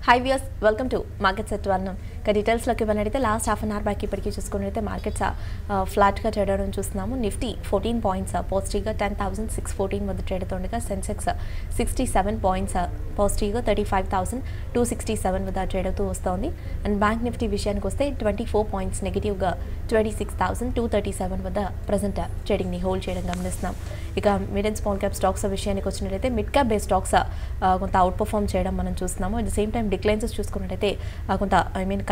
High viewers welcome to markets at 1. ఇక డీటెయిల్స్లోకి వెళ్ళినట్టయితే last half an hour back ఇప్పటికీ చూసుకున్నట్లయితే మార్కెట్స్ ఫ్లాట్గా ట్రేడ్ అవడం చూస్తున్నాము. నిఫ్టీ 14 పాయింట్స్ పాజిటివ్గా 10,614 వద్ద ట్రేడ్ అవుతుండగా సెన్సెక్స్ 67 పాయింట్స్ పాజిటివ్గా 35,267 వద్ద ట్రేడ్ అవుతూ వస్తోంది. అండ్ బ్యాంక్ నిఫ్టీ విషయానికి వస్తే 24 పాయింట్స్ నెగిటివ్గా 26,237 వద్ద ప్రజెంట్ ట్రేడింగ్ని హోల్డ్ చేయడం గమనిస్తున్నాం. ఇక mid and small cap stocks విషయానికి వచ్చినట్లయితే మిడ్ క్యాప్ బేస్ స్టాక్స్ కొంత అవుట్ పర్ఫామ్ చేయడం మనం చూస్తున్నాము. అట్ ద సేమ్ టైం డిక్లైన్సెస్ చూసుకున్నట్టయితే కొంత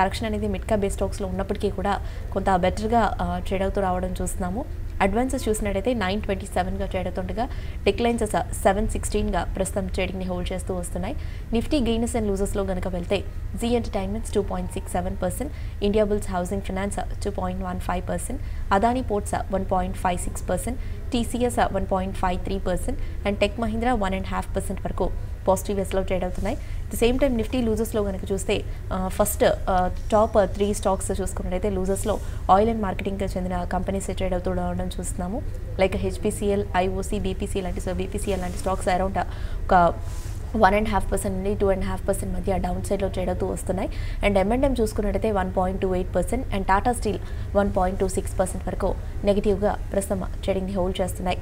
కరెక్షన్ అనేది మిడ్ క్యాప్ బేస్ స్టాక్స్లో ఉన్నప్పటికీ కూడా కొంత బెటర్గా ట్రేడ్ అవుతూ రావడం చూస్తున్నాము. అడ్వాన్సెస్ చూసినట్టయితే 927గా ట్రేడ్ అవుతుండగా డిక్లైన్సెస్ 716గా ప్రస్తుతం ట్రేడింగ్ని హోల్డ్ చేస్తూ వస్తున్నాయి. నిఫ్టీ గెయినర్స్ అండ్ లూజర్స్లో కనుక వెళ్తే Zee entertainments 2.67%, Indiabulls housing finance 2.15%, Adani ports 1.56%, TCS 1.53% and Tech Mahindra 1.5% వరకు పాజిటివ్ వేస్లో ట్రేడ్ అవుతున్నాయి. ది సేమ్ టైం నిఫ్టీ లూజర్స్లో కనుక చూస్తే ఫస్ట్ టాప్ 3 స్టాక్స్ చూసుకున్నట్టయితే లూజర్స్లో ఆయిల్ అండ్ మార్కెటింగ్కి చెందిన కంపెనీస్ ట్రేడ్ అవుతూ ఉండడం చూస్తున్నాము. లైక్ హెచ్పిసిఎల్, ఐఓసి, బీపీసీ లాంటి స్టాక్స్ అరౌండ్ ఒక 1.5% నుండి 2.5% మధ్య డౌన్ సైడ్లో ట్రేడ్ అవుతూ వస్తున్నాయి. అండ్ M&M చూసుకున్నట్టయితే 1.28% అండ్ టాటా స్టీల్ 1.26% వరకు నెగిటివ్గా ప్రస్తుతం ట్రేడింగ్ని హోల్డ్ చేస్తున్నాయి.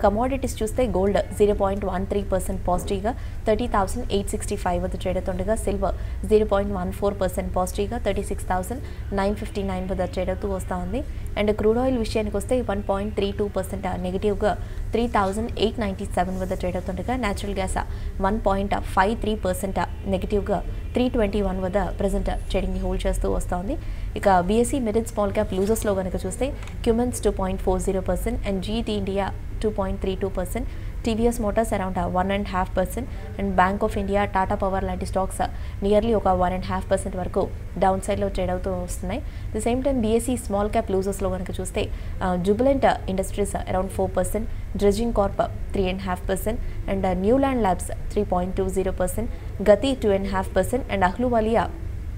కమోడిటీస్ చూస్తే గోల్డ్ 0.13% పాజిటివ్గా 30,865 వద్ద ట్రేడ్ అవుతుండగా సిల్వర్ 0.14% పాజిటివ్గా 36,959 వద్ద ట్రేడ్ అవుతూ వస్తూ ఉంది. అండ్ క్రూడ్ ఆయిల్ విషయానికి వస్తే 1.32% నెగిటివ్గా 3,897 వద్ద ట్రేడ్ అవుతుండగా న్యాచురల్ గ్యాస్ 1.53% నెగిటివ్గా 321 వద్ద ప్రజెంట్ ట్రేడింగ్ని హోల్డ్ చేస్తూ వస్తోంది. ఇక BSE mid and small cap లూజర్స్లో కనుక చూస్తే Cummins 2.40% and GT India 2.32%, TVS Motors around 1.5% and Bank of India, Tata power లాంటి స్టాక్స్ నియర్లీ ఒక 1.5% వరకు డౌన్ సైడ్లో ట్రేడ్ అవుతూ వస్తున్నాయి. The same time BSE small cap లూజర్స్లో కనుక చూస్తే Jubilant Industries around 4%, dredging corp 3.5% and Neuland labs 3.20%, Gati 2.5% and Ahluwalia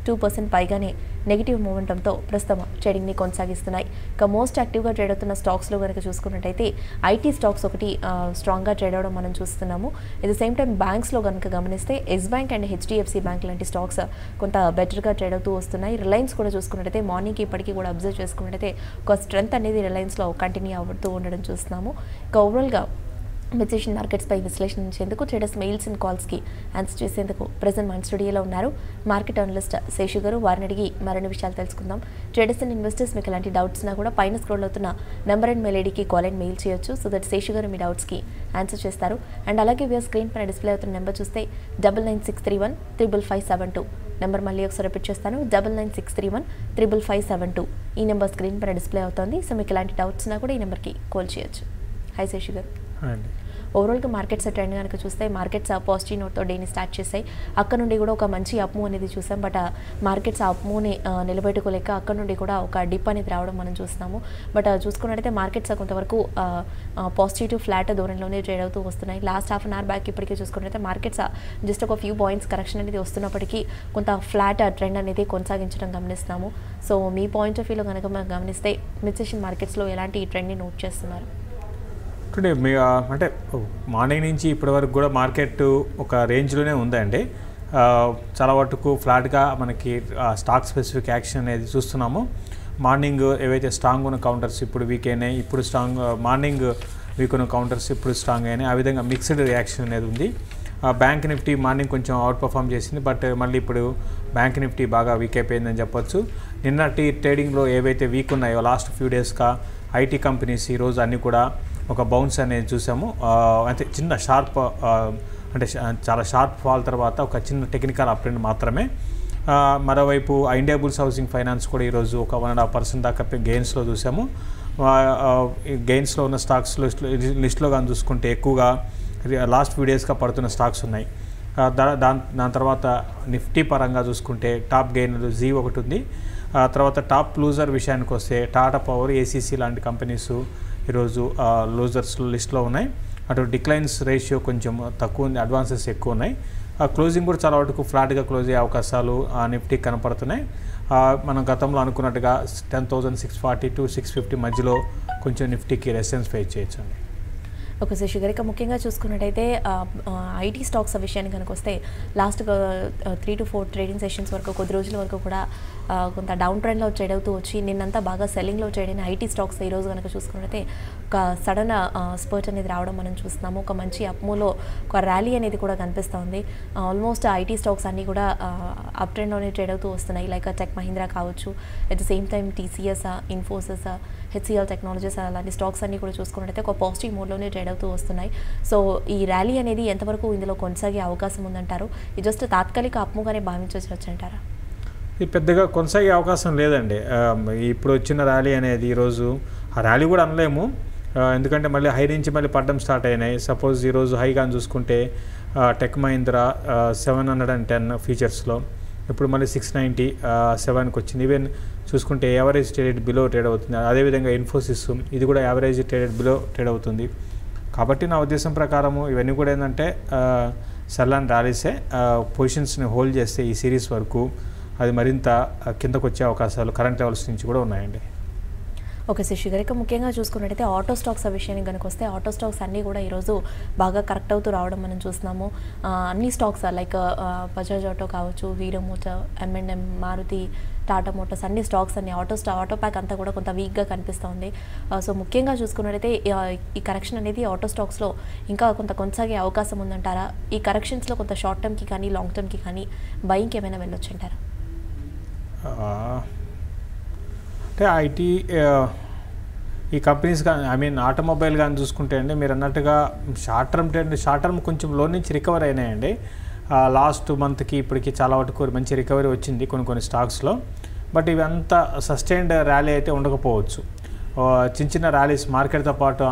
2% పైగానే నెగిటివ్ మూమెంటంతో ప్రస్తుతం ట్రేడింగ్ని కొనసాగిస్తున్నాయి. ఇక మోస్ట్ యాక్టివ్గా ట్రేడ్ అవుతున్న స్టాక్స్లో కనుక చూసుకున్నట్టయితే ఐటీ స్టాక్స్ ఒకటి స్ట్రాంగ్గా ట్రేడ్ అవడం మనం చూస్తున్నాము. ఎట్ ద సేమ్ టైం బ్యాంక్స్లో కనుక గమనిస్తే Yes bank and HDFC bank లాంటి స్టాక్స్ కొంత బెటర్గా ట్రేడ్ అవుతూ వస్తున్నాయి. రిలయన్స్ కూడా చూసుకున్నట్టయితే మార్నింగ్కి ఇప్పటికీ కూడా అబ్జర్వ్ చేసుకున్నట్టయితే ఒక స్ట్రెంత్ అనేది రిలయన్స్లో కంటిన్యూ అవుతూ ఉండడం చూస్తున్నాము. ఇక ఓవరాల్గా మెసేషన్ మార్కెట్స్పై విశ్లేషించేందుకు ట్రేడర్స్ మెయిల్స్ అండ్ కాల్స్కి ఆన్సర్ చేసేందుకు ప్రెజెంట్ మన స్టూడియోలో ఉన్నారు మార్కెట్ అనలిస్ట్ శేషు గారు. వారిని అడిగి మరిన్ని విషయాలు తెలుసుకుందాం. ట్రేడర్స్ అండ్ ఇన్వెస్టర్స్ మీకు ఎలాంటి డౌట్స్ ఉన్నా కూడా పైన స్క్రోల్ అవుతున్న నెంబర్ అండ్ మెయిల్ ఐడికి కాల్ అండ్ మెయిల్ చేయొచ్చు. సో దట్ శేషు గారు మీ డౌట్స్కి ఆన్సర్ చేస్తారు. అండ్ అలాగే వీఆర్ స్క్రీన్ పైన డిస్ప్లే అవుతున్న నెంబర్ చూస్తే 9963155572 నెంబర్ మళ్ళీ ఒకసారి రిపీట్ చేస్తాను, 9963155572. ఈ నెంబర్ స్క్రీన్ పైన డిస్ప్లే అవుతుంది. సో మీకు ఎలాంటి డౌట్స్ ఉన్నా కూడా ఈ నెంబర్కి కాల్ చేయొచ్చు. హాయ్ శేషు గారు. ఓవరాల్గా మార్కెట్స్ ట్రెండ్ కనుక చూస్తే మార్కెట్స్ పాజిటివ్ నోట్తో డేని స్టార్ట్ చేస్తాయి. అక్కడ నుండి కూడా ఒక మంచి అప్ మూవ్ అనేది చూసాం. బట్ మార్కెట్స్ అప్ మూవ్ని నిలబెట్టుకోలేక అక్కడ నుండి కూడా ఒక డిప్ అనేది రావడం మనం చూస్తున్నాము. బట్ చూసుకున్నట్టయితే మార్కెట్స్ కొంతవరకు పాజిటివ్ టు ఫ్లాట్ ధోరణిలోనే ట్రేడ్ అవుతూ వస్తున్నాయి. Last half an hour back ఇప్పటికీ చూసుకున్నట్టయితే మార్కెట్స్ జస్ట్ ఒక ఫ్యూ పాయింట్స్ కరెక్షన్ అనేది వస్తున్నప్పటికీ కొంత ఫ్లాట్ ట్రెండ్ అనేది కొనసాగించడం గమనిస్తున్నాము. సో మీ పాయింట్ ఆఫ్ వ్యూలో కనుక మనం గమనిస్తే మిడ్ మార్కెట్స్లో ఎలాంటి ట్రెండ్ని నోట్ చేస్తున్నారు? అంటే అంటే మార్నింగ్ నుంచి ఇప్పటి వరకు కూడా మార్కెట్ ఒక రేంజ్లోనే ఉందండి. చాలా వరకు ఫ్లాట్గా మనకి స్టాక్ స్పెసిఫిక్ యాక్షన్ అనేది చూస్తున్నాము. మార్నింగ్ ఏవైతే స్ట్రాంగ్ ఉన్న కౌంటర్స్ ఇప్పుడు వీక్ అయినాయి, ఇప్పుడు స్ట్రాంగ్ మార్నింగ్ వీక్ ఉన్న కౌంటర్స్ ఇప్పుడు స్ట్రాంగ్ అయినాయి. ఆ విధంగా మిక్స్డ్ రియాక్షన్ అనేది ఉంది. బ్యాంక్ నిఫ్టీ మార్నింగ్ కొంచెం అవుట్ పర్ఫామ్ చేసింది, బట్ మళ్ళీ ఇప్పుడు బ్యాంక్ నిఫ్టీ బాగా వీక్ అయిపోయిందని చెప్పొచ్చు. నిన్నటి ట్రేడింగ్లో ఏవైతే వీక్ ఉన్నాయో లాస్ట్ ఫ్యూ డేస్గా ఐటీ కంపెనీస్ ఈరోజు అన్నీ కూడా ఒక బౌన్స్ అనేది చూసాము. అంటే చిన్న షార్ప్ అంటే చాలా షార్ప్ ఫాల్ తర్వాత ఒక చిన్న టెక్నికల్ అప్ ట్రెండ్ మాత్రమే. మరోవైపు ఇండియా బుల్స్ హౌసింగ్ ఫైనాన్స్ కూడా ఈరోజు ఒక 1.5% దాకా గెయిన్స్లో చూసాము. గెయిన్స్లో ఉన్న స్టాక్స్ లిస్ట్లో కానీ చూసుకుంటే ఎక్కువగా లాస్ట్ ఫ్యూ డేస్గా పడుతున్న స్టాక్స్ ఉన్నాయి. దాని తర్వాత నిఫ్టీ పరంగా చూసుకుంటే టాప్ గెయినర్ జీ ఒకటి ఉంది. తర్వాత టాప్ లూజర్ విషయానికి వస్తే టాటా పవర్, ఏసీసీ లాంటి కంపెనీస్ ఈరోజు లూజర్స్ లిస్ట్లో ఉన్నాయి. అటు డిక్లైన్స్ రేషియో కొంచెం తక్కువ ఉంది, అడ్వాన్సెస్ ఎక్కువ ఉన్నాయి. క్లోజింగ్ కూడా చాలా వరకు ఫ్లాట్గా క్లోజ్ అయ్యే అవకాశాలు నిఫ్టీకి కనపడుతున్నాయి. మనం గతంలో అనుకున్నట్టుగా 10,640 to 650 మధ్యలో కొంచెం నిఫ్టీకి రెసిస్టెన్స్ ఫేస్ చేయొచ్చు అండి. ఓకే శశి గారు, ఇక ముఖ్యంగా చూసుకున్నట్టయితే ఐటీ స్టాక్స్ విషయానికి కనుక వస్తే లాస్ట్ 3 to 4 ట్రేడింగ్ సెషన్స్ వరకు కొద్ది రోజుల వరకు కూడా కొంత డౌన్ ట్రెండ్లో ట్రేడ్ అవుతూ వచ్చి నిన్నంతా బాగా సెల్లింగ్లో ట్రేడ్ అయిన ఐటీ స్టాక్స్ ఈరోజు కనుక చూసుకున్నట్టయితే ఒక సడన్ స్పర్ట్ అనేది రావడం మనం చూస్తున్నాము. ఒక మంచి అప్మూలో ఒక ర్యాలీ అనేది కూడా కనిపిస్తుంది. ఆల్మోస్ట్ ఐటీ స్టాక్స్ అన్నీ కూడా అప్ ట్రెండ్లోనే ట్రేడ్ అవుతూ వస్తున్నాయి. లైక్ టెక్ మహీంద్రా కావచ్చు, at the same time TCS, Infosys, HCl technologies అలాంటి స్టాక్స్ అన్నీ కూడా చూసుకున్నట్టయితే ఒక పాజిటివ్ మోడ్లోనే ట్రేడ్ అవుతూ వస్తున్నాయి. సో ఈ ర్యాలీ అనేది ఎంతవరకు ఇందులో కొనసాగే అవకాశం ఉందంటారు? ఇది జస్ట్ తాత్కాలిక అప్ముగానే భావించవచ్చు అంటారా? ఇది పెద్దగా కొనసాగే అవకాశం లేదండి. ఇప్పుడు వచ్చిన ర్యాలీ అనేది ఈరోజు ఆ ర్యాలీ కూడా అనలేము, ఎందుకంటే మళ్ళీ హై నుంచి మళ్ళీ పడ్డం స్టార్ట్ అయినాయి. సపోజ్ ఈరోజు హైగా చూసుకుంటే టెక్ మహీంద్రా 710 ఫీచర్స్లో ఇప్పుడు మళ్ళీ 697కి వచ్చింది. ఈవెన్ చూసుకుంటే యావరేజ్ ట్రేడెడ్ బిలో ట్రేడ్ అవుతుంది. అదేవిధంగా ఇన్ఫోసిస్ ఇది కూడా యావరేజ్ ట్రేడెడ్ బిలో ట్రేడ్ అవుతుంది. కాబట్టి నా ఉద్దేశం ప్రకారము ఇవన్నీ కూడా ఏంటంటే సెల్ అండ్ ర్యాలీసే. పొజిషన్స్ని హోల్డ్ చేస్తే ఈ సిరీస్ వరకు అది మరింత కిందకు వచ్చే అవకాశాలు కరెంట్ లెవెల్స్ నుంచి కూడా ఉన్నాయండి. ఓకే శశి గారు, ఇక ముఖ్యంగా చూసుకున్నట్టయితే ఆటో స్టాక్స్ విషయానికి కనుక వస్తే ఆటో స్టాక్స్ అన్నీ కూడా ఈరోజు బాగా కరెక్ట్ అవుతూ రావడం మనం చూస్తున్నాము. అన్ని స్టాక్స్ లైక్ బజాజ్ ఆటో కావచ్చు, Hero motor, M&M, Maruti, Tata motors అన్ని స్టాక్స్ అన్ని ఆటో ప్యాక్ అంతా కూడా కొంత వీక్గా కనిపిస్తుంది. సో ముఖ్యంగా చూసుకున్నట్టయితే ఈ కరెక్షన్ అనేది ఆటో స్టాక్స్లో ఇంకా కొంత కొనసాగే అవకాశం ఉందంటారా? ఈ కరెక్షన్స్లో కొంత షార్ట్ టర్మ్కి కానీ లాంగ్ టర్మ్కి కానీ బయింగ్కి ఏమైనా వెళ్ళొచ్చు అంటారా? అంటే ఐటీ ఈ కంపెనీస్ కానీ ఆటోమొబైల్ కానీ చూసుకుంటే అండి, మీరు అన్నట్టుగా షార్ట్ టర్మ్ కొంచెం లో నుంచి రికవర్ అయినాయండి. లాస్ట్ మంత్కి ఇప్పటికి చాలా వరకు మంచి రికవరీ వచ్చింది కొన్ని స్టాక్స్లో. బట్ ఇవి అంత సస్టైన్డ్ ర్యాలీ అయితే ఉండకపోవచ్చు. చిన్న ర్యాలీస్ మార్కెట్తో పాటు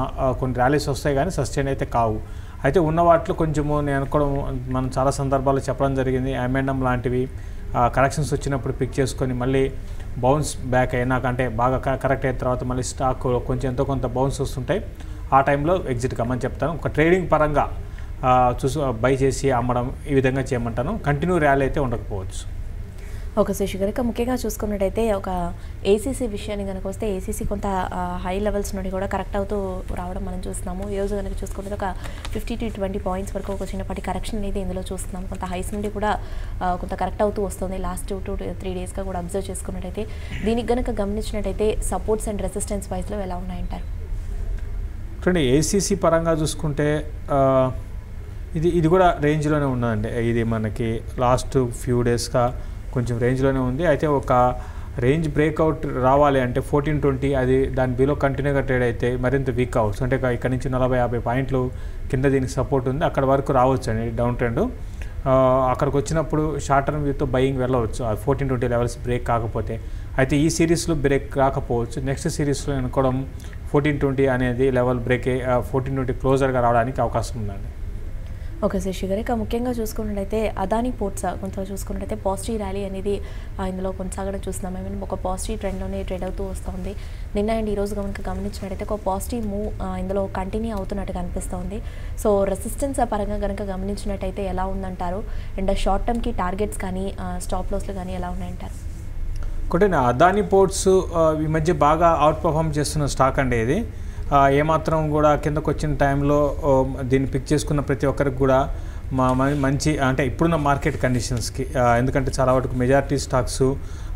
కొన్ని ర్యాలీస్ వస్తాయి కానీ సస్టైన్ అయితే కావు. అయితే ఉన్న వాటిలో కొంచెము నేను అనుకోవడం మనం చాలా సందర్భాల్లో చెప్పడం జరిగింది. M&M లాంటివి కరెక్షన్స్ వచ్చినప్పుడు పిక్ చేసుకొని మళ్ళీ బౌన్స్ బ్యాక్ అయినాకంటే బాగా కరెక్ట్ అయిన తర్వాత మళ్ళీ స్టాక్ కొంచెం ఎంతో కొంత బౌన్స్ వస్తుంటాయి. ఆ టైంలో ఎగ్జిట్ కమ్మని చెప్తాను. ఒక ట్రేడింగ్ పరంగా బై చేసి అమ్మడం ఈ విధంగా చేయమంటాను. కంటిన్యూ ర్యాలీ అయితే ఉండకపోవచ్చు. ఓకే శశి గారు, ఇక ముఖ్యంగా చూసుకున్నట్టయితే ఒక ఏసీసీ విషయానికి కనుక వస్తే ఏసీసీ కొంత హై లెవెల్స్ నుండి కూడా కరెక్ట్ అవుతూ రావడం మనం చూస్తున్నాము. ఈరోజు కనుక చూసుకుంటే ఒక 50 to 20 పాయింట్స్ వరకు ఒక చిన్నపాటి కరెక్షన్ అనేది ఇందులో చూస్తున్నాము. కొంత హైస్ నుండి కూడా కొంత కరెక్ట్ అవుతూ వస్తుంది. లాస్ట్ 2 to 3 డేస్గా కూడా అబ్జర్వ్ చేసుకున్నట్టయితే దీనికి కనుక గమనించినట్టయితే సపోర్ట్స్ అండ్ రెసిస్టెన్స్ వైజ్లో ఎలా ఉన్నాయంటారు? చూడండి, ఏసీసీ పరంగా చూసుకుంటే ఇది కూడా రేంజ్లోనే ఉన్నదండి. ఇది మనకి లాస్ట్ ఫ్యూ డేస్గా కొంచెం రేంజ్లోనే ఉంది. అయితే ఒక రేంజ్ బ్రేక్అవుట్ రావాలి అంటే 1420 అది దాని బిలో కంటిన్యూగా ట్రేడ్ అయితే మరింత వీక్ అవ్వచ్చు. అంటే ఇక్కడ నుంచి 40-50 పాయింట్లు కింద దీనికి సపోర్ట్ ఉంది, అక్కడ వరకు రావచ్చు అండి డౌన్ ట్రెండ్. అక్కడికి వచ్చినప్పుడు షార్ట్ టర్మ్ వ్యూతో బయింగ్ వెళ్ళవచ్చు 1420 లెవెల్స్ బ్రేక్ కాకపోతే. అయితే ఈ సిరీస్లో బ్రేక్ రాకపోవచ్చు. నెక్స్ట్ సిరీస్లో అనుకోవడం 1420 అనేది లెవెల్ బ్రేక్ 1420 క్లోజర్గా రావడానికి అవకాశం ఉందండి. ఓకే శశి గారు, ఇక ముఖ్యంగా చూసుకున్నట్టయితే అదానీ పోర్ట్స్ కొంత చూసుకున్నట్టయితే పాజిటివ్ ర్యాలీ అనేది ఇందులో కొనసాగడం చూస్తున్నాం. ఒక పాజిటివ్ ట్రెండ్లోనే ట్రేడ్ అవుతూ వస్తుంది. నిన్న అండ్ ఈరోజు కనుక గమనించినట్టయితే ఒక పాజిటివ్ మూవ్ ఇందులో కంటిన్యూ అవుతున్నట్టుగా అనిపిస్తుంది. సో రెసిస్టెన్స్ పరంగా కనుక గమనించినట్టయితే ఎలా ఉందంటారు? అండ్ షార్ట్ టర్మ్కి టార్గెట్స్ కానీ స్టాప్ లాస్లు కానీ ఎలా ఉన్నాయంటారు? ఒకటి అదానీ పోర్ట్స్ ఈ మధ్య బాగా అవుట్ పర్ఫామ్ చేస్తున్న స్టాక్ అండి. ఇది ఏమాత్రం కూడా కిందకు వచ్చిన టైంలో దీన్ని పిక్ చేసుకున్న ప్రతి ఒక్కరికి కూడా మంచి అంటే ఇప్పుడున్న మార్కెట్ కండిషన్స్కి, ఎందుకంటే చాలా వరకు మెజారిటీ స్టాక్స్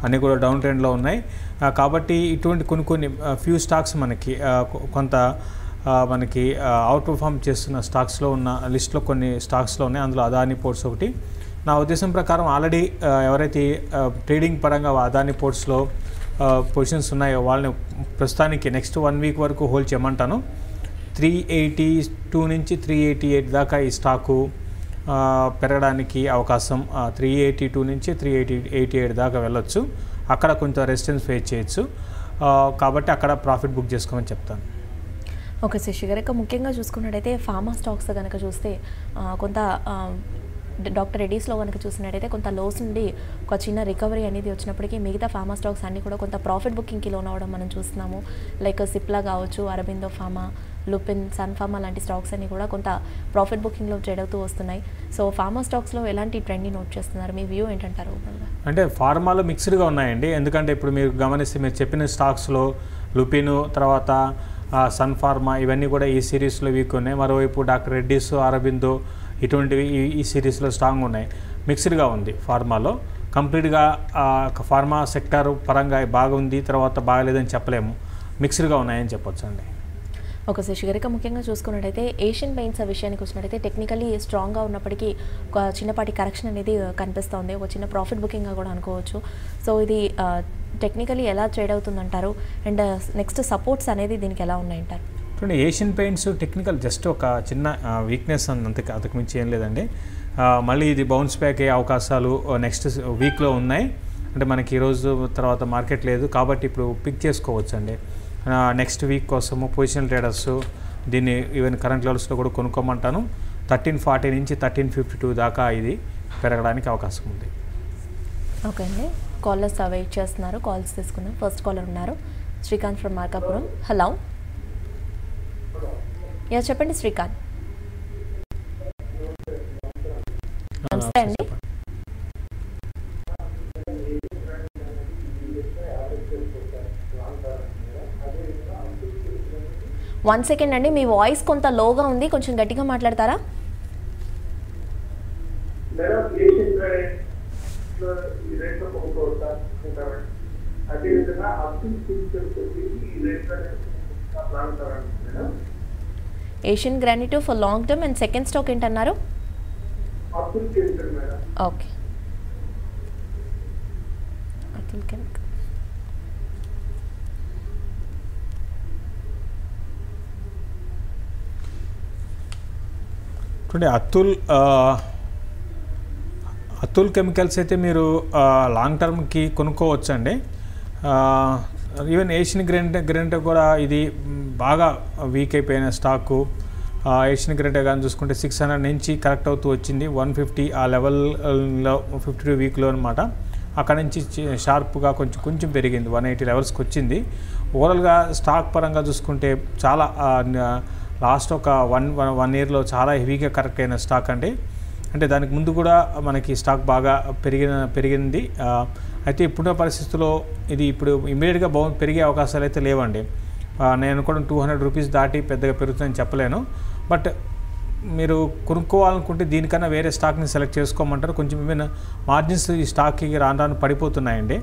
అన్నీ కూడా డౌన్ ట్రెండ్లో ఉన్నాయి. కాబట్టి ఇటువంటి కొన్ని ఫ్యూ స్టాక్స్ మనకి కొంత మనకి అవుట్ పర్ఫామ్ చేస్తున్న స్టాక్స్లో ఉన్న లిస్ట్లో కొన్ని స్టాక్స్లో ఉన్నాయి. అందులో అదానీ పోర్ట్స్ ఒకటి. నా ఉద్దేశం ప్రకారం ఆల్రెడీ ఎవరైతే ట్రేడింగ్ పరంగా అదానీ పోర్ట్స్లో పొజిషన్స్ ఉన్నాయో వాళ్ళని ప్రస్తుతానికి నెక్స్ట్ 1 వీక్ వరకు హోల్డ్ చేయమంటాను. 382 నుంచి 388 దాకా ఈ స్టాకు పెరగడానికి అవకాశం, 382 నుంచి 388 దాకా వెళ్ళొచ్చు. అక్కడ కొంత రెసిస్టెన్స్ ఫేస్ చేయొచ్చు. కాబట్టి అక్కడ ప్రాఫిట్ బుక్ చేసుకోమని చెప్తాను. ఓకే శశి గారు, ఇక ముఖ్యంగా చూసుకున్నట్టయితే ఫార్మా స్టాక్స్ కనుక చూస్తే కొంత డాక్టర్ రెడ్డీస్లో కనుక చూసినట్టయితే కొంత లోస్ నుండి ఒక చిన్న రికవరీ అనేది వచ్చినప్పటికీ మిగతా ఫార్మా స్టాక్స్ అన్నీ కూడా కొంత ప్రాఫిట్ బుకింగ్కి లోన్ అవ్వడం మనం చూస్తున్నాము. లైక్ సిప్లా కావచ్చు, అరబిందో ఫార్మా, లుపిన్, సన్ ఫార్మా లాంటి స్టాక్స్ అన్నీ కూడా కొంత ప్రాఫిట్ బుకింగ్లో ట్రేడ్ అవుతూ వస్తున్నాయి. సో ఫార్మా స్టాక్స్లో ఎలాంటి ట్రెండ్ని నోట్ చేస్తున్నారు? మీ వ్యూ ఏంటంటారు? అంటే ఫార్మాలో మిక్స్డ్గా ఉన్నాయండి. ఎందుకంటే ఇప్పుడు మీరు గమనిస్తే మీరు చెప్పిన స్టాక్స్లో లుపిన్, తర్వాత సన్ ఫార్మా ఇవన్నీ కూడా ఈ సిరీస్లో వీక్ ఉన్నాయి. మరోవైపు డాక్టర్ రెడ్డిస్, అరబిందో ఇటువంటివి ఈ సిరీస్లో స్ట్రాంగ్ ఉన్నాయి. మిక్స్డ్గా ఉంది ఫార్మాలో. కంప్లీట్గా ఫార్మా సెక్టార్ పరంగా బాగుంది, తర్వాత బాగలేదని చెప్పలేము, మిక్స్డ్గా ఉన్నాయని చెప్పొచ్చు అండి. ఒక శశిగారిక ముఖ్యంగా చూసుకున్నట్టయితే ఏషియన్ పెయింట్స్ విషయానికి వచ్చినట్టయితే టెక్నికలీ స్ట్రాంగ్గా ఉన్నప్పటికీ ఒక చిన్నపాటి కరెక్షన్ అనేది కనిపిస్తుంది, ఒక చిన్న ప్రాఫిట్ బుకింగ్గా కూడా అనుకోవచ్చు. సో ఇది టెక్నికలీ ఎలా ట్రేడ్ అవుతుందంటారు, అండ్ నెక్స్ట్ సపోర్ట్స్ అనేది దీనికి ఎలా ఉన్నాయంటారు? చూడండి, ఏషియన్ పెయింట్స్ టెక్నికల్ జస్ట్ ఒక చిన్న వీక్నెస్ అంతకు మించి ఏం లేదండి. మళ్ళీ ఇది బౌన్స్ బ్యాక్ అయ్యే అవకాశాలు నెక్స్ట్ వీక్లో ఉన్నాయి. అంటే మనకి ఈరోజు తర్వాత మార్కెట్ లేదు కాబట్టి ఇప్పుడు పిక్ చేసుకోవచ్చు అండి. నెక్స్ట్ వీక్ కోసము పొజిషనల్ ట్రేడర్స్ దీన్ని ఈవెన్ కరెంట్ లెవెల్స్లో కూడా కొనుక్కోమంటాను. 1340 నుంచి 1352 దాకా ఇది పెరగడానికి అవకాశం ఉంది. ఓకే అండి, కాలర్స్ వెయిట్ చేస్తున్నారు, కాల్స్ తీసుకున్నాం. ఫస్ట్ కాలర్ ఉన్నారు, Srikanth from Markapuram. Hello, yeah చెప్పండి శ్రీకాంత్. నమస్తే అండి. వన్ సెకండ్ అండి, మీ వాయిస్ కొంత లోగా ఉంది, కొంచెం గట్టిగా మాట్లాడతారా? Asian granite for long term and second stock ఏంటన్నారు? Okay, Atul chemical. చూడండి, అతుల్ కెమికల్స్ అయితే మీరు లాంగ్ టర్మ్కి కొనుక్కోవచ్చు అండి. ఈవెన్ ఏషియన్ గ్రెనైట్ కూడా ఇది బాగా వీక్ అయిపోయిన స్టాకు. ఏషియన్ గ్రెనైట్ కానీ చూసుకుంటే 600 నుంచి కరెక్ట్ అవుతూ వచ్చింది 150 ఆ లెవెల్లో 52 వీక్లో అనమాట. అక్కడ నుంచి షార్ప్గా కొంచెం పెరిగింది, 180 లెవెల్స్కి వచ్చింది. ఓవరాల్గా స్టాక్ పరంగా చూసుకుంటే చాలా లాస్ట్ ఒక వన్ ఇయర్లో చాలా హెవీగా కరెక్ట్ అయిన స్టాక్ అండి. అంటే దానికి ముందు కూడా మనకి స్టాక్ బాగా పెరిగింది. అయితే ఇప్పుడున్న పరిస్థితుల్లో ఇది ఇప్పుడు ఇమీడియట్గా పెరిగే అవకాశాలు అయితే లేవండి. నేను కూడా 200 రూపీస్ దాటి పెద్దగా పెరుగుతుందని చెప్పలేను. బట్ మీరు కొనుక్కోవాలనుకుంటే దీనికన్నా వేరే స్టాక్ని సెలెక్ట్ చేసుకోమంటారు. కొంచెం ఏమైనా మార్జిన్స్ ఈ స్టాక్కి రాను పడిపోతున్నాయండి.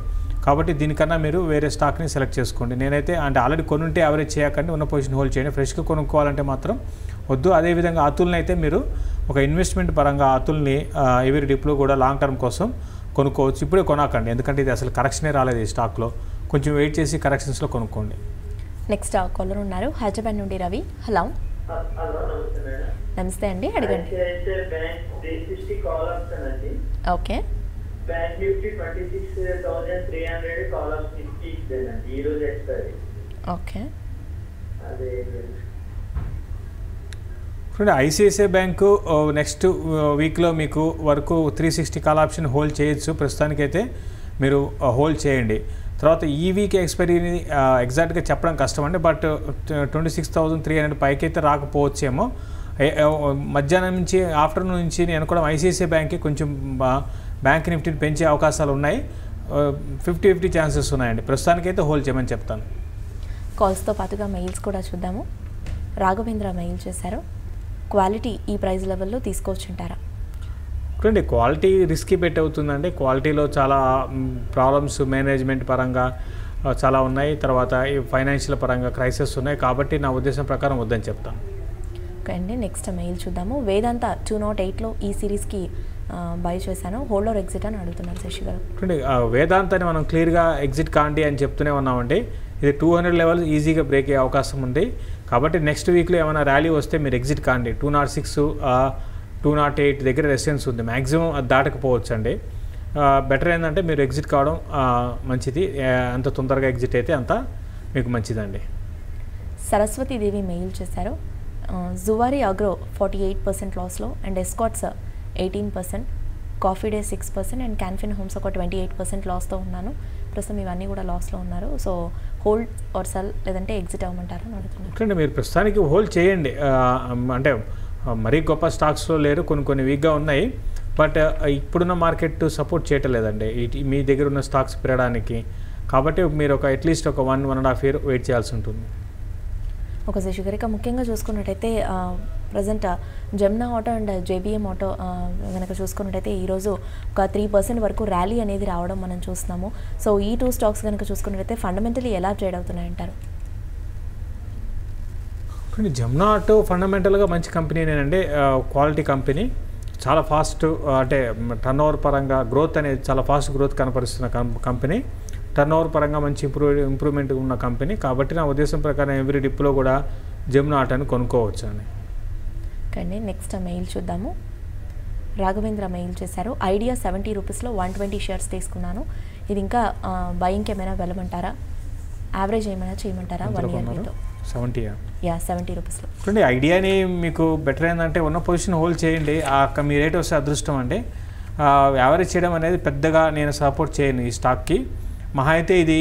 కాబట్టి దీనికన్నా మీరు వేరే స్టాక్ని సెలెక్ట్ చేసుకోండి. నేనైతే అంటే ఆల్రెడీ కొనుంటే యావరేజ్ చేయకండి, ఉన్న పొజిషన్ హోల్డ్ చేయండి. ఫ్రెష్గా కొనుక్కోవాలంటే మాత్రం వద్దు. అదేవిధంగా అతుల్ని అయితే మీరు ఒక ఇన్వెస్ట్మెంట్ పరంగా అతుల్ని ఎవరి డిప్లో కూడా లాంగ్ టర్మ్ కోసం కొనుక్కోవచ్చు. ఇప్పుడే కొనకండి, ఎందుకంటే ఇది అసలు కరెక్షనే రాలేదు ఈ స్టాక్లో. కొంచెం వెయిట్ చేసి కరెక్షన్స్లో కొనుక్కోండి. నెక్స్ట్ కాలర్ ఉన్నారు, హైదరాబాద్ నుండి రవి. హలో, నమస్తే అండి, అడగండి. Okay, bank Nifty 26,300 call option ఇచ్చేదండి ఈ రోజు ఎక్స్పైరీ. ఓకే, అదే చూడండి, ఐసిఐసిఐ బ్యాంకు నెక్స్ట్ వీక్లో మీకు వరకు 360 కాల్ ఆప్షన్ హోల్డ్ చేయొచ్చు. ప్రస్తుతానికైతే మీరు హోల్డ్ చేయండి. తర్వాత ఈ వీక్ ఎక్స్పైరీని ఎగ్జాక్ట్గా చెప్పడం కష్టం అండి. బట్ 26,300 పైకి అయితే రాకపోవచ్చేమో. మధ్యాహ్నం నుంచి ఆఫ్టర్నూన్ నుంచి నేను కూడా ఐసిఐసిఐ బ్యాంక్కి కొంచెం బ్యాంక్ నిఫ్టీని పెంచే అవకాశాలు ఉన్నాయి. 50-50 ఛాన్సెస్ ఉన్నాయండి. ప్రస్తుతానికైతే హోల్డ్ చేయమని చెప్తాను. కాల్స్తో పాటుగా మెయిల్స్ కూడా చూద్దాము. రాఘవేంద్ర మెయిల్ చేశారు, క్వాలిటీ ఈ ప్రైస్ లెవెల్లో తీసుకోవచ్చుంటారా? చూడండి, క్వాలిటీ రిస్కీ బెట్ అవుతుందండి. క్వాలిటీలో చాలా ప్రాబ్లమ్స్ మేనేజ్మెంట్ పరంగా చాలా ఉన్నాయి. తర్వాత ఈ ఫైనాన్షియల్ పరంగా క్రైసిస్ ఉన్నాయి. కాబట్టి నా ఉద్దేశం ప్రకారం వద్దని చెప్తాను. ఓకే అండి, నెక్స్ట్ మెయిల్ చూద్దాము. వేదాంత 208లో ఈ సిరీస్కి బై చేశాను, హోల్డ్ ఆర్ ఎగ్జిట్ అని అడుగుతున్నారు శశి గారు. చూడండి, వేదాంతాన్ని మనం క్లియర్గా ఎగ్జిట్ కాండి అని చెప్తూనే ఉన్నామండి. ఇది 200 లెవెల్ ఈజీగా బ్రేక్ అయ్యే అవకాశం ఉంది. కాబట్టి నెక్స్ట్ వీక్లో ఏమైనా ర్యాలీ వస్తే మీరు ఎగ్జిట్ కాండి. 206 208 దగ్గర రెసిస్టెన్స్ ఉంది, మ్యాక్సిమం అది దాటకపోవచ్చు అండి. బెటర్ ఏంటంటే మీరు ఎగ్జిట్ కావడం మంచిది. అంత తొందరగా ఎగ్జిట్ అయితే అంత మీకు మంచిదండి. సరస్వతీదేవి మెయిల్ చేశారు, Zuari agro 48% లాస్లో and Escorts 18%, coffee day 6% and Can Fin homes ఒక 28% లాస్తో ఉన్నాను. ప్రస్తుతం ఇవన్నీ కూడా లాస్లో ఉన్నారు. సో హోల్డ్ ఆర్ సెల్ లేదంటే ఎగ్జిట్ అవ్వమంటారని అడుగుతున్నాను. అంటే మీరు ప్రస్తుతానికి హోల్డ్ చేయండి. అంటే మరీ గొప్ప స్టాక్స్లో లేరు, కొన్ని వీక్గా ఉన్నాయి. బట్ ఇప్పుడున్న మార్కెట్ సపోర్ట్ చేయటం లేదండి మీ దగ్గర ఉన్న స్టాక్స్ పెరగడానికి. కాబట్టి మీరు అట్లీస్ట్ ఒక 1.5 year వెయిట్ చేయాల్సి ఉంటుంది. ఒక శశికరిక ముఖ్యంగా చూసుకున్నట్టయితే present Jamuna auto and JBM auto కనుక చూసుకున్నట్టయితే ఈరోజు ఒక 3% వరకు ర్యాలీ అనేది రావడం మనం చూస్తున్నాము. సో ఈ 2 స్టాక్స్ కనుక చూసుకున్నట్టయితే ఫండమెంటలీ ఎలా ట్రేడ్ అవుతున్నాయంటారు? జమునా ఆటో ఫండమెంటల్గా మంచి కంపెనీనేనండి, క్వాలిటీ కంపెనీ, చాలా ఫాస్ట్ అంటే టర్న్ ఓవర్ పరంగా గ్రోత్ అనేది చాలా ఫాస్ట్ గ్రోత్ కనపరుస్తున్న కంపెనీ, టర్న్ ఓవర్ పరంగా మంచి ఇంప్రూవ్మెంట్ ఉన్న కంపెనీ. కాబట్టి నా ఉద్దేశం ప్రకారం ఎవ్రీ డిప్లో కూడా జమునా ఆటోని కొనుక్కోవచ్చు అండి. కానీ నెక్స్ట్ మెయిల్ చూద్దాము. రాఘవేంద్ర మెయిల్ చేశారు, ఐడియా 70 రూపీస్లో 120 షేర్స్ తీసుకున్నాను, ఇది ఇంకా బయింగ్కి ఏమైనా వెళ్ళమంటారా, యావరేజ్ ఏమైనా చేయమంటారా 1 ఇయర్తో? 70 రూపీస్లో చూడండి. ఐడియాని మీకు బెటర్ ఏంటంటే ఉన్న పొజిషన్ హోల్డ్ చేయండి, మీ రేట్ వస్తే అదృష్టం అండి. యావరేజ్ చేయడం అనేది పెద్దగా నేను సపోర్ట్ చేయను ఈ స్టాక్కి. మహా అయితే ఇది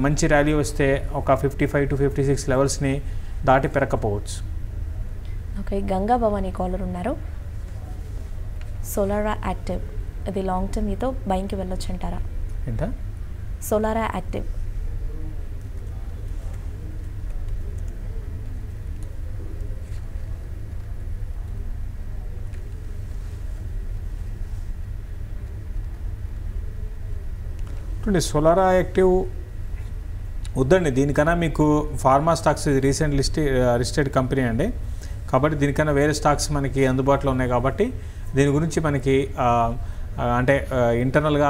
మంచి ర్యాలీ వస్తే ఒక 55 to 56 లెవెల్స్ని దాటి పెరగకపోవచ్చు. ఓకే, గంగా భవానీ కాలర్ ఉన్నారు. సోలారా యాక్టివ్ ఇది లాంగ్ టర్మ్ మీతో బయింగ్కి వెళ్ళొచ్చు అంటారా? ఎంత? సోలారా యాక్టివ్ చూడండి, సోలారా యాక్టివ్ వద్దండి. దీనికన్నా మీకు pharma stocks recent listed company అండి, కాబట్టి దీనికన్నా వేరే స్టాక్స్ మనకి అందుబాటులో ఉన్నాయి. కాబట్టి దీని గురించి మనకి అంటే ఇంటర్నల్గా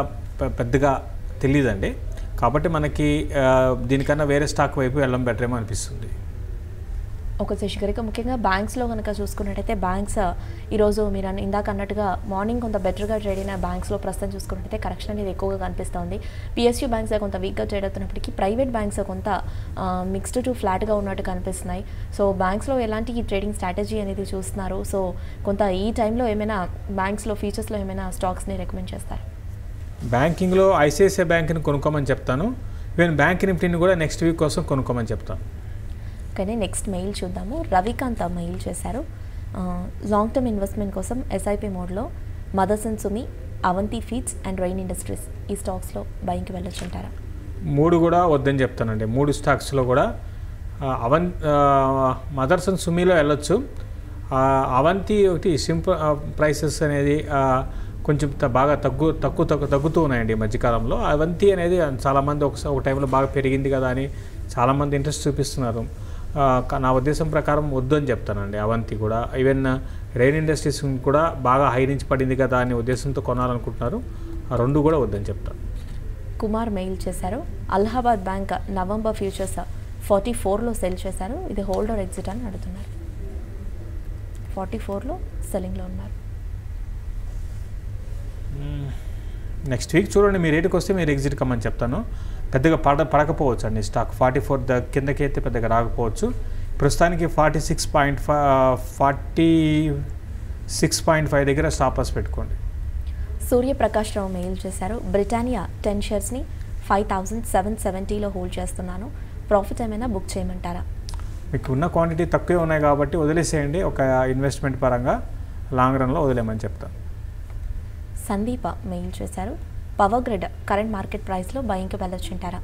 పెద్దగా తెలియదండి. కాబట్టి మనకి దీనికన్నా వేరే స్టాక్ వైపు వెళ్ళడం బెటర్ ఏమో అనిపిస్తుంది. ఒక శశికరిక ముఖ్యంగా బ్యాంక్స్లో కనుక చూసుకున్నట్టయితే బ్యాంక్స్ ఈరోజు మీరు ఇందాక అన్నట్టుగా మార్నింగ్ కొంత బెటర్గా ట్రేడ్ అయిన బ్యాంక్స్లో ప్రస్తుతం చూసుకున్నట్టయితే కరెక్షన్ అనేది ఎక్కువగా కనిపిస్తుంది. పిఎస్యూ బ్యాంక్స్ కొంత వీక్గా ట్రేడ్ అవుతున్నప్పటికీ ప్రైవేట్ బ్యాంక్స్ కొంత మిక్స్డ్ టు ఫ్లాట్గా ఉన్నట్టు కనిపిస్తున్నాయి. సో బ్యాంక్స్లో ఎలాంటి ట్రేడింగ్ స్ట్రాటజీ అనేది చూస్తున్నారు? సో కొంత ఈ టైంలో ఏమైనా బ్యాంక్స్లో ఫీచర్స్లో ఏమైనా స్టాక్స్ని రికమెండ్ చేస్తారు? బ్యాంకింగ్లో ఐసిఐసిఐ బ్యాంక్ని కొనుక్కోమని చెప్తాను. ఈవెన్ బ్యాంక్ నిఫ్టీని కూడా నెక్స్ట్ వీక్ కోసం కొనుక్కోమని చెప్తాను. కానీ నెక్స్ట్ మెయిల్ చూద్దాము. రవికాంత్ మెయిల్ చేశారు, లాంగ్ టర్మ్ ఇన్వెస్ట్మెంట్ కోసం ఎస్ఐపి మోడ్లో Motherson Sumi, Avanti feeds and Rain industries ఈ స్టాక్స్లో బయింగ్కి వెళ్ళొచ్చు అంటారా? 3 కూడా వద్దని చెప్తానండి. 3 స్టాక్స్లో కూడా మదర్సన్ సుమిలో వెళ్ళొచ్చు. అవంతి ఒకటి సింపుల్ ప్రైసెస్ అనేది కొంచెం బాగా తగ్గుతూ ఉన్నాయండి ఈ మధ్యకాలంలో. అవంతి అనేది చాలామంది ఒక టైంలో బాగా పెరిగింది కదా అని చాలామంది ఇంట్రెస్ట్ చూపిస్తున్నారు. నా ఉద్దేశం ప్రకారం వద్దు అని చెప్తానండి అవంతి కూడా. ఈవెన్ రైన్ ఇండస్ట్రీస్ కూడా బాగా హై నుంచి పడింది కదా అనే ఉద్దేశంతో కొనాలనుకుంటున్నారు. ఆ 2 కూడా వద్దని చెప్తాను. కుమార్ మెయిల్ చేశారు, అలహాబాద్ బ్యాంక్ నవంబర్ ఫ్యూచర్స్ 44లో సెల్ చేశారు, ఇది హోల్డ్ ఆర్ ఎగ్జిట్ అని అడుగుతున్నారు. 44లో సెల్లింగ్లో ఉన్నారు. నెక్స్ట్ వీక్ చూడండి, మీ రేటుకి వస్తే మీరు ఎగ్జిట్ కమ్మని చెప్తాను. పెద్దగా పడకపోవచ్చు అండి స్టాక్. 44 కిందకి అయితే పెద్దగా రాకపోవచ్చు. ప్రస్తుతానికి 46.5 దగ్గర స్టాప్ లాస్ పెట్టుకోండి. సూర్యప్రకాష్ రావు మెయిల్ చేశారు, బ్రిటానియా 10 షేర్స్ని 5770లో హోల్డ్ చేస్తున్నాను, ప్రాఫిట్ ఏమైనా బుక్ చేయమంటారా? మీకు ఉన్న క్వాంటిటీ తక్కువే ఉన్నాయి కాబట్టి వదిలేసేయండి. ఒక ఇన్వెస్ట్మెంట్ పరంగా లాంగ్ రన్లో వదిలేమని చెప్తాను. సందీప మెయిల్ చేశారు, పవర్ గ్రిడ్ కరెంట్ మార్కెట్ ప్రైస్లో బయింగ్కి వెళ్ళొచ్చుంటారా?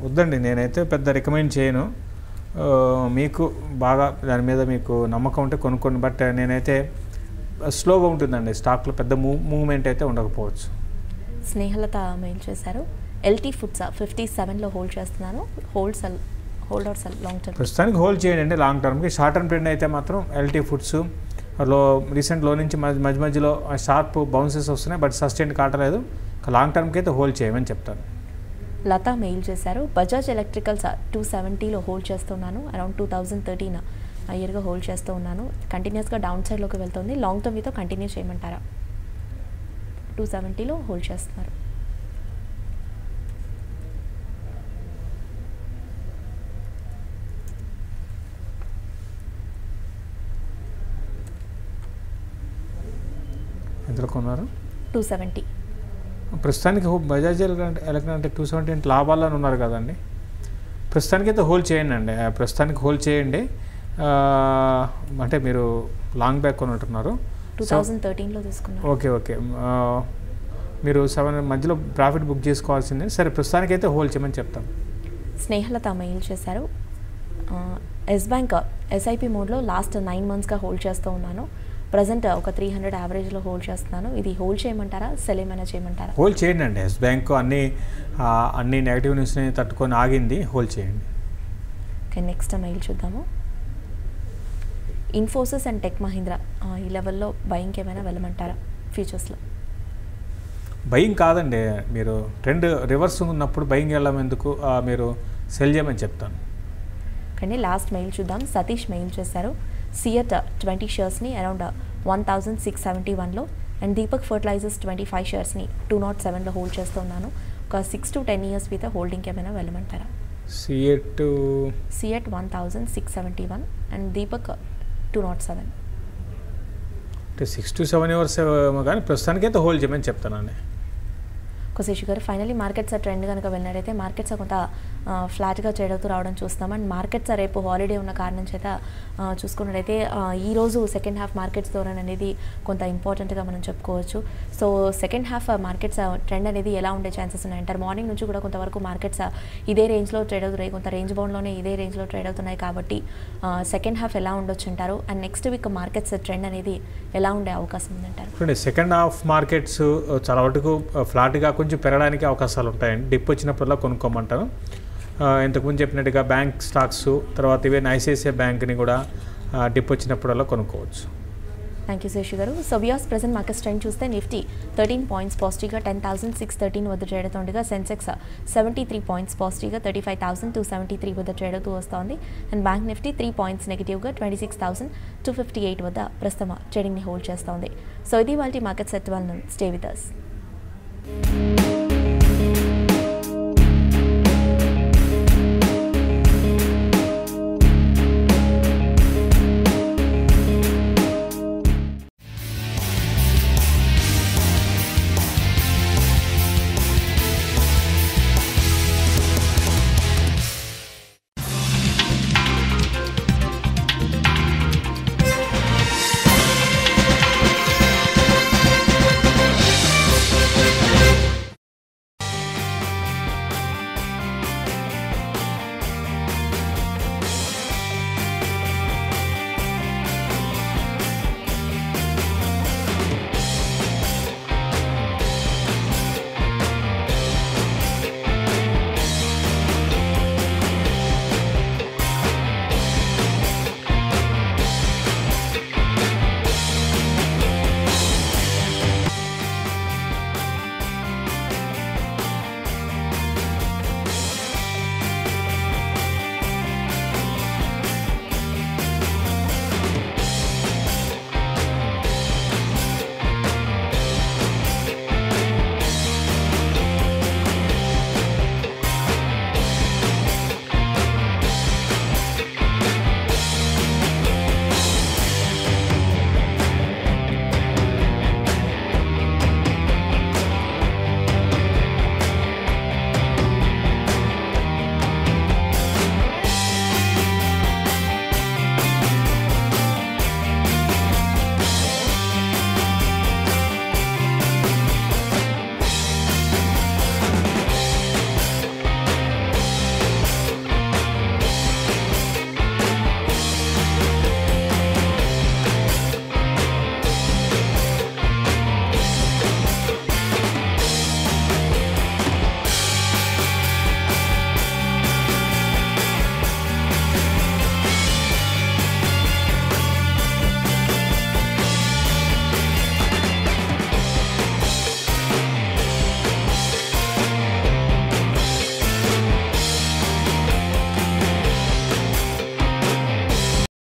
వద్దండి, నేనైతే పెద్ద రికమెండ్ చేయను. మీకు బాగా దాని మీద మీకు నమ్మకం ఉంటే కొనుక్కోండి. బట్ నేనైతే స్లోగా ఉంటుందండి స్టాక్లో, పెద్ద మూవ్మెంట్ అయితే ఉండకపోవచ్చు. స్నేహలత మెయిల్ చేశారు, ఎల్టీ ఫుడ్స్ 57లో హోల్డ్ చేస్తున్నాను, hold are cell long term? ప్రస్తుతానికి హోల్డ్ చేయండి లాంగ్ టర్మ్కి. షార్ట్ టర్మ్ ట్రెండ్ అయితే మాత్రం ఎల్టీ ఫుడ్స్ రీసెంట్ లో నుంచి మధ్యలో షార్ప్ బౌన్సెస్ వస్తున్నాయి, బట్ సస్టైన్ కావట్లేదు. లాంగ్ టర్మ్కి అయితే హోల్డ్ చేయమని చెప్తాను. లతా మెయిల్ చేశారు, బజాజ్ ఎలక్ట్రికల్స్ 270లో హోల్డ్ చేస్తున్నాను, అరౌండ్ 2013 ఇయర్గా హోల్డ్ చేస్తూ ఉన్నాను, కంటిన్యూస్గా డౌన్ సైడ్లోకి వెళ్తుంది, లాంగ్ టర్మ్ మీతో కంటిన్యూ చేయమంటారా? 270లో హోల్డ్ చేస్తున్నారు. ఎంతలో కొన్నారు? 270. ప్రస్తుతానికి బజాజ్ ఎలక్ట్రికల్ అంటే 270 లాభాలను ఉన్నారు కదండి. ప్రస్తుతానికి అయితే హోల్డ్ చేయండి అండి, ప్రస్తుతానికి హోల్డ్ చేయండి. అంటే మీరు లాంగ్ బ్యాక్ కొనుంటున్నారు, 2013లో తీసుకున్నారు. ఓకే. మీరు 7 మధ్యలో ప్రాఫిట్ బుక్ చేసుకోవాల్సిందే. సరే, ప్రస్తుతానికి అయితే హోల్డ్ చేయమని చెప్తాను. స్నేహలత మెయిల్ చేశారు, ఎస్ బ్యాంక్ ఎస్ఐపి మోడ్లో లాస్ట్ 9 మంత్స్గా హోల్డ్ చేస్తూ ఉన్నాను. ప్రజెంట్ ఒక 300 యావరేజ్లో హోల్డ్ చేస్తున్నాను. ఇది హోల్డ్ చేయమంటారా, సెల్ ఏమైనా చేయమంటారా? హోల్డ్ చేయండి అండి. ఎస్ బ్యాంక్ అన్ని నెగిటివ్ న్యూస్ని తట్టుకొని ఆగింది, హోల్డ్ చేయండి. ఓకే, నెక్స్ట్ మెయిల్ చూద్దాము. ఇన్ఫోసిస్ అండ్ టెక్ మహీంద్రా ఈ లెవెల్లో బయింగ్కి ఏమైనా వెళ్ళమంటారా ఫ్యూచర్స్లో? బయింగ్ కాదండి, మీరు ట్రెండ్ రివర్స్ ఉన్నప్పుడు బయింగ్ వెళ్ళడం ఎందుకు, మీరు సెల్ చేయమని చెప్తాను. కానీ లాస్ట్ మెయిల్ చూద్దాం. సతీష్ మెయిల్ చేశారు. సియట్ 20 షేర్స్ని అరౌండ్ 1671లో అండ్ దీపక్ ఫర్టిలైజర్స్ 25 షేర్స్ని 207లో హోల్డ్ చేస్తున్నాను. ఒక 6 to 10 years విత్ హోల్డింగ్కి ఏమైనా వెళ్ళమంటారా? సిఎట్ 1671 అండ్ దీపక్ 207. అంటే 6 to 7 years కానీ ప్రస్తుతానికైతే హోల్డ్ చేయమని చెప్తానండి. శశి గారు, ఫైనలీ మార్కెట్స్ ట్రెండ్ కనుక వెళ్ళినట్టయితే మార్కెట్స్ కొంత ఫ్లాట్గా ట్రేడ్ అవుతూ రావడం చూస్తాం. అండ్ మార్కెట్స్ రేపు హాలిడే ఉన్న కారణం చేత చూసుకున్నట్టయితే ఈరోజు సెకండ్ హాఫ్ మార్కెట్స్ ధోరణి అనేది కొంత ఇంపార్టెంట్గా మనం చెప్పుకోవచ్చు. So second half markets trend అనేది ఎలా ఉండే ఛాన్సెస్ ఉన్నాయంటారు? మార్నింగ్ నుంచి కూడా కొంతవరకు మార్కెట్స్ ఇదే రేంజ్లో ట్రేడ్ అవుతున్నాయి, కొంత రేంజ్ బౌండ్లోనే ఇదే రేంజ్లో ట్రేడ్ అవుతున్నాయి. కాబట్టి సెకండ్ హాఫ్ ఎలా ఉండొచ్చు అంటారు? And next week markets trend అనేది ఎలా ఉండే అవకాశం ఉందంటారు? సెకండ్ హాఫ్ మార్కెట్స్ చాలా వరకు ఫ్లాట్గా కొంచెం పెరగడానికి అవకాశాలు ఉంటాయండి. డిప్ వచ్చినప్పుడల్లా కొనుక్కోమంటారు. ఇంతకుముందు చెప్పినట్టుగా బ్యాంక్ స్టాక్స్, తర్వాత ఈవెన్ ఐసిఐసిఐ బ్యాంక్ని కూడా డిప్ వచ్చినప్పుడల్లా కొనుక్కోవచ్చు. థ్యాంక్ యూ శేషు గారు. So viewers, present market trend చూస్తే నిఫ్టీ 13 పాయింట్స్ పాజిటివ్గా 10,613 వద్ద ట్రేడ్ అవుతుండగా సెన్సెక్స్ 73 పాయింట్స్ పాజిటివ్గా 35,273 వద్ద ట్రేడ్ అవుతూ వస్తోంది. అండ్ బ్యాంక్ నిఫ్టీ 3 పాయింట్స్ నెగిటివ్గా 26,258 వద్ద ప్రస్తుతం ట్రేడింగ్ని హోల్డ్ చేస్తోంది. సో ఇది వాళ్ళ market set 12. Stay with us.